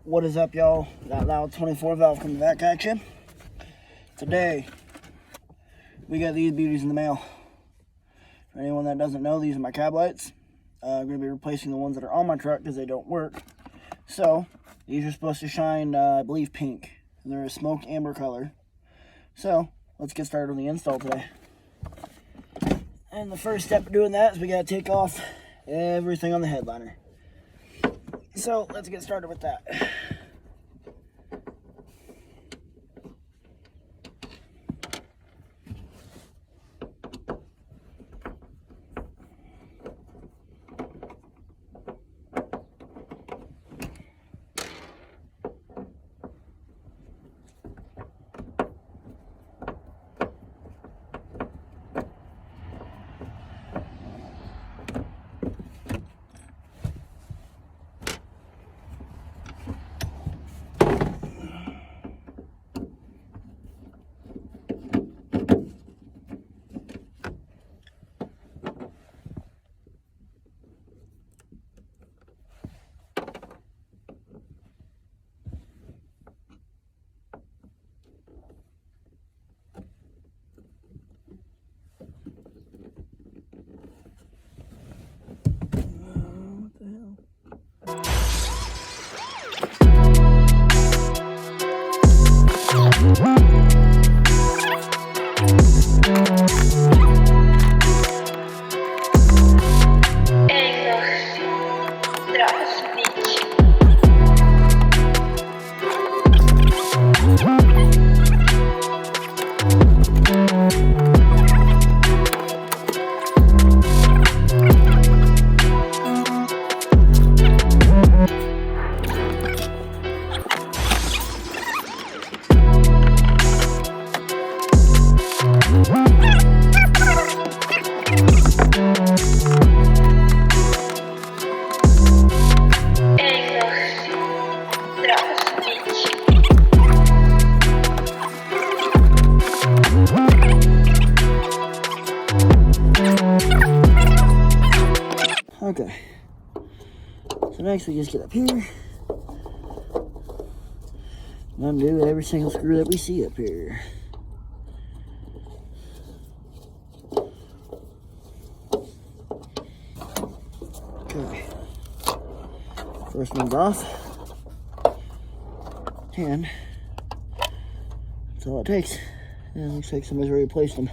What is up, y'all? That loud 24 valve coming back at you. Today, we got these beauties in the mail. For anyone that doesn't know, these are my cab lights. I'm going to be replacing the ones that are on my truck because they don't work. So, these are supposed to shine, I believe, pink. And they're a smoke amber color. So, let's get started on the install today. And the first step of doing that is we got to take off everything on the headliner. So, let's get started with that. Okay, so next we just get up here and undo every single screw that we see up here. Okay, first one's off, and that's all it takes. And it looks like somebody's already replaced them.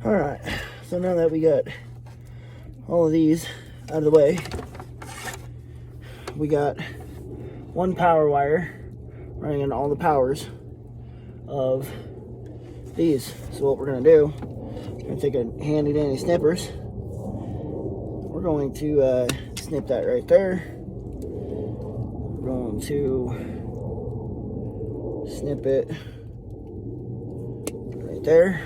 Alright, so now that we got all of these out of the way, we got one power wire running in all the powers of these. So what we're going to do, we're going to take a handy dandy snippers. We're going to snip that right there. We're going to snip it right there.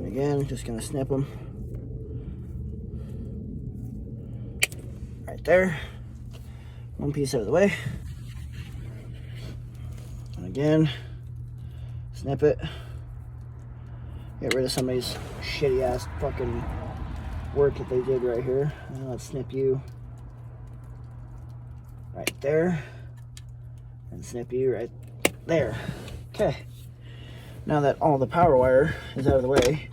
Again, just gonna snip them right there. One piece out of the way. And again, snip it. Get rid of somebody's shitty ass fucking work that they did right here. And let's snip you right there. And snip you right there. Okay. Now that all the power wire is out of the way,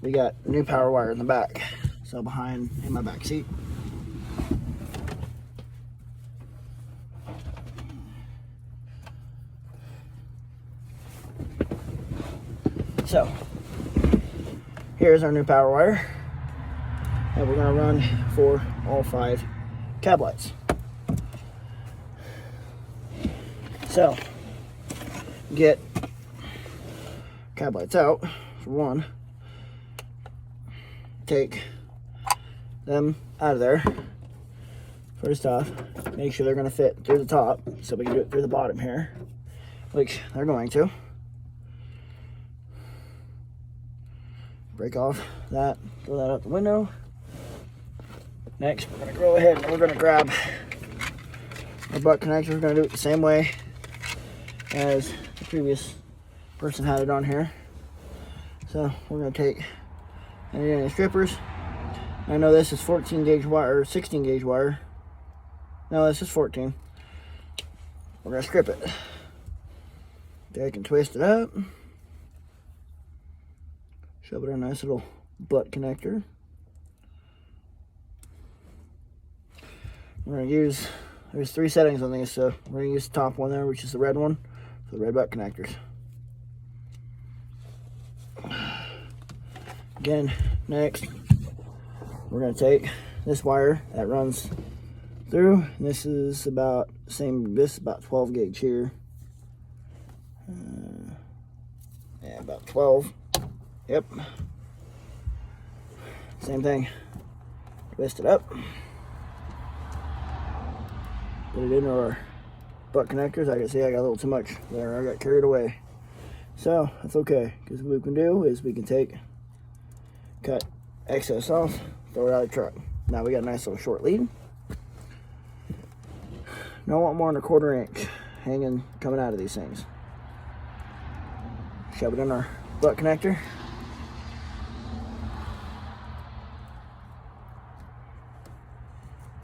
we got new power wire in the back. So behind in my back seat. So here's our new power wire that we're gonna run for all 5 cab lights. So, get cab lights out, for one. Take them out of there. First off, make sure they're going to fit through the top, so we can do it through the bottom here, which they're going to. Break off that, throw that out the window. Next, we're going to go ahead and we're going to grab our butt connector. We're going to do it the same way as the previous person had it on here. So we're going to take any of the strippers. I know this is 14 gauge wire or 16 gauge wire. No, this is 14. We're going to strip it. Take and twist it up. Shove it in a nice little butt connector. We're going to use, there's 3 settings on these, so we're going to use the top one there, which is the red one, for the red butt connectors. Again, next, we're going to take this wire that runs through. This is about this is about 12 gauge here. Yeah, about 12. Yep. Same thing. Twist it up. Put it in our butt connectors. I can see I got a little too much there. I got carried away. So that's okay, because what we can do is we can cut excess off, throw it out of the truck. Now we got a nice little short lead. Don't want more than 1/4 inch hanging, coming out of these things. Shove it in our butt connector.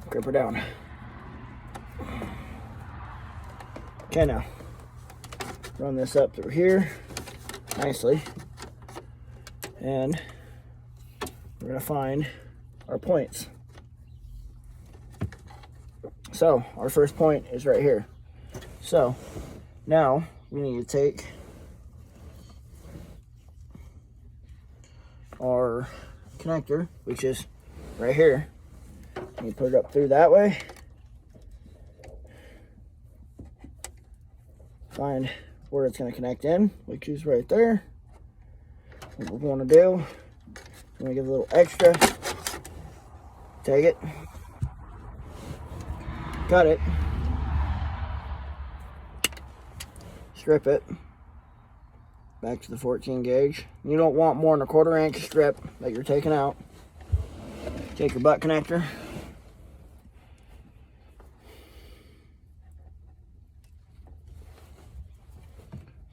Grip her down. Okay, now run this up through here nicely, and we're gonna find our points. So our first point is right here. So now we need to take our connector, which is right here, and you put it up through that way. Find where it's going to connect in, which is right there. What we want to do, we're going to give a little extra. Take it, cut it, strip it back to the 14 gauge. You don't want more than 1/4 inch strip that you're taking out. Take your butt connector,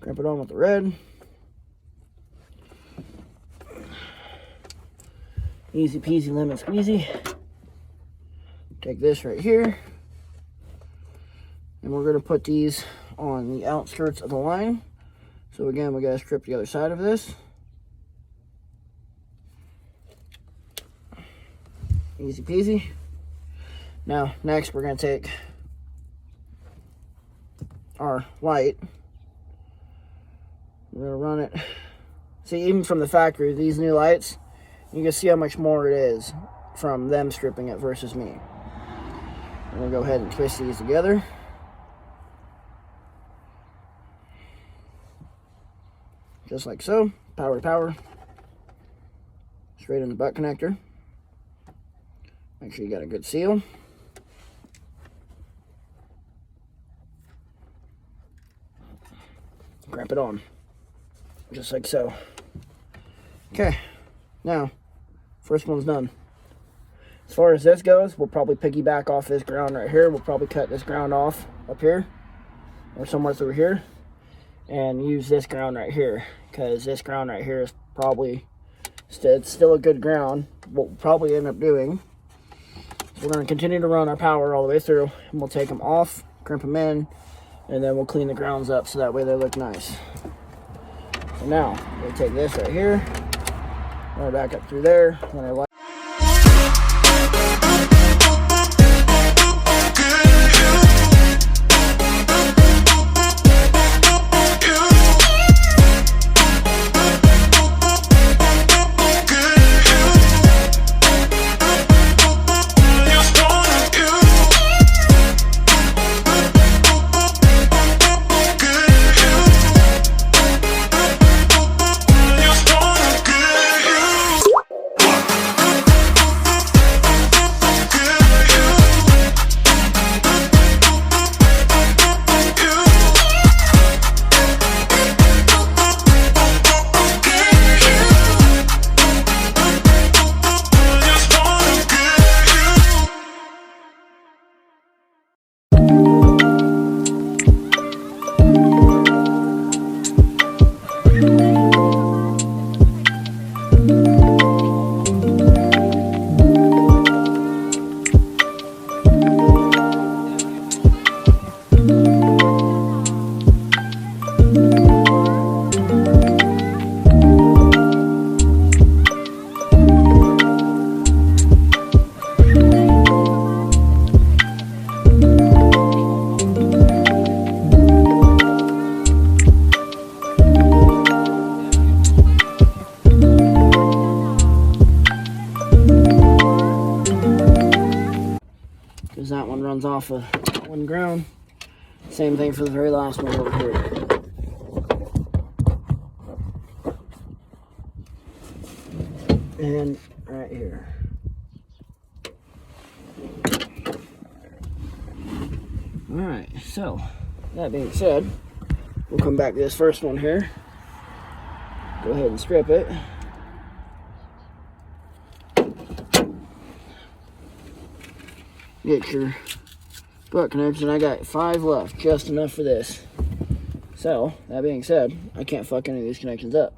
crimp it on with the red. Easy peasy lemon squeezy. Take this right here, and we're going to put these on the outskirts of the line. So again, we got to strip the other side of this. Easy peasy. Now, next we're going to take our light. We're going to run it. See, even from the factory, these new lights, you can see how much more it is from them stripping it versus me. I'm going to go ahead and twist these together. Just like so. Power to power. Straight in the butt connector. Make sure you got a good seal. Clamp it on. Just like so. Okay. Now, first one's done. As far as this goes, we'll probably piggyback off this ground right here. We'll probably cut this ground off up here or somewhere through here and use this ground right here, because this ground right here is probably it's still a good ground. What we'll probably end up doing, we're going to continue to run our power all the way through, and we'll take them off, crimp them in, and then we'll clean the grounds up so that way they look nice. So now we'll take this right here, run it back up through there, run our because that one runs off of one ground. Same thing for the very last one over here. And right here. Alright, so that being said, we'll come back to this first one here. Go ahead and strip it. Get your butt connectors, and I got 5 left, just enough for this. So, that being said, I can't fuck any of these connections up.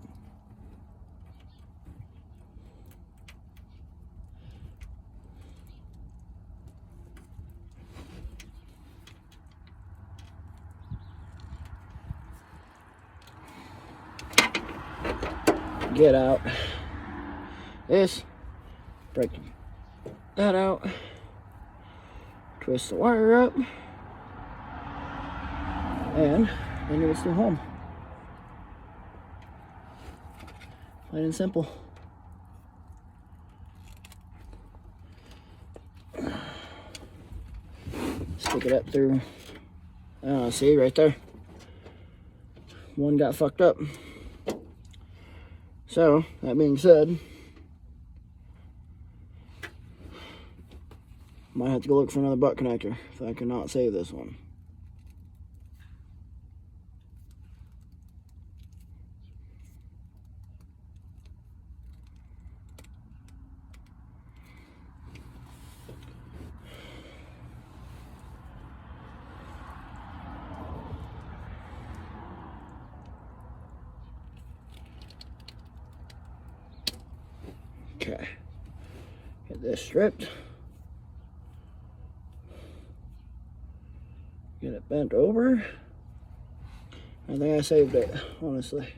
Get out this, break that out, twist the wire up, and then you're still home. Plain and simple. Stick it up through, see right there, one got fucked up. So, that being said, might have to go look for another butt connector if I cannot save this one. Okay, get this stripped, get it bent over. I think I saved it, honestly.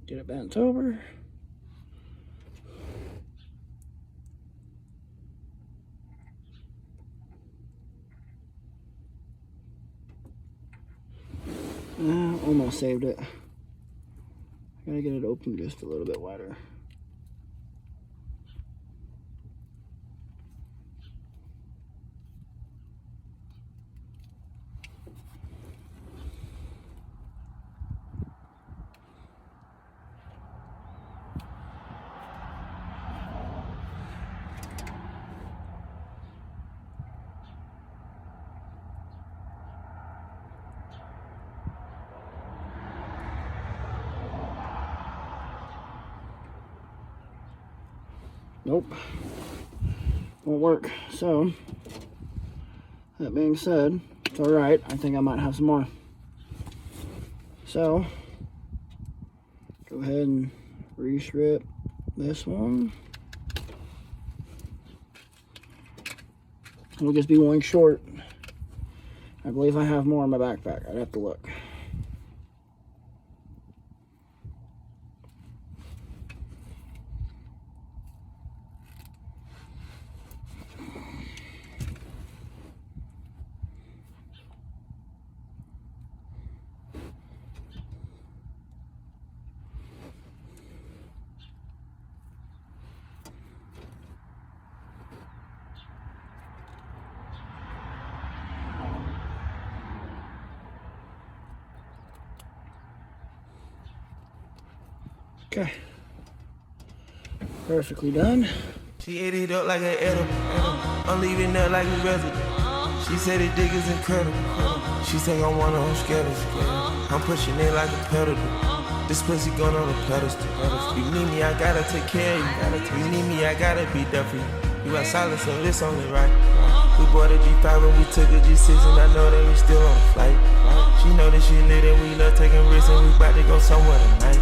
Get it bent over. Almost saved it. Gotta get it open just a little bit wider. Nope, won't work. So, that being said, it's alright. I think I might have some more. So, go ahead and re-strip this one. We'll just be one short. I believe I have more in my backpack. I'd have to look. Okay, perfectly done. She ate it up like an edible. I'm leaving there like a resident. She said the dick is incredible. She think I'm one of them skeletons. I'm pushing it like a pedal. This pussy going on a pedestal. You need me, I gotta take care of you. You need me, I gotta be there for you. You got silence, so this only right. We bought a G5 and we took a G6, and I know that we still on the flight. She know that she lit and we love taking risks, and we bout to go somewhere tonight.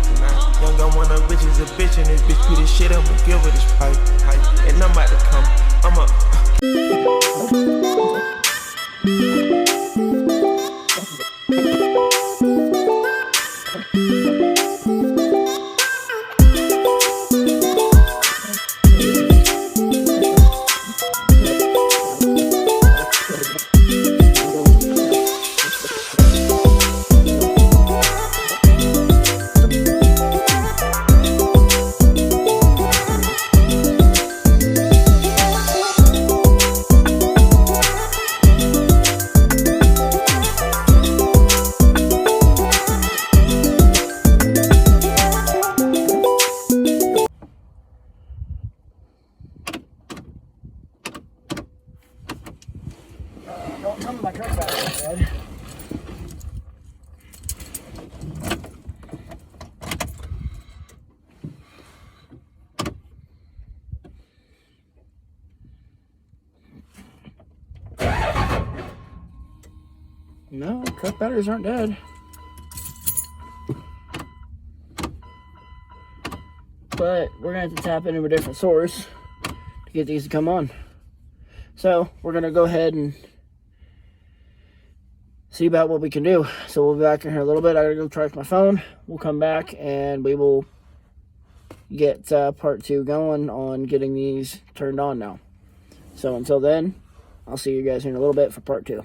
Young gun one of bitches a bitch, and this bitch beat this shit up and give her this pipe. And I'm about to come, I'm No, truck batteries aren't dead. But we're going to have to tap into a different source to get these to come on. So we're going to go ahead and see about what we can do. So we'll be back in here a little bit. I got to go charge my phone. We'll come back and we will get part 2 going on getting these turned on now. So until then, I'll see you guys here in a little bit for part 2.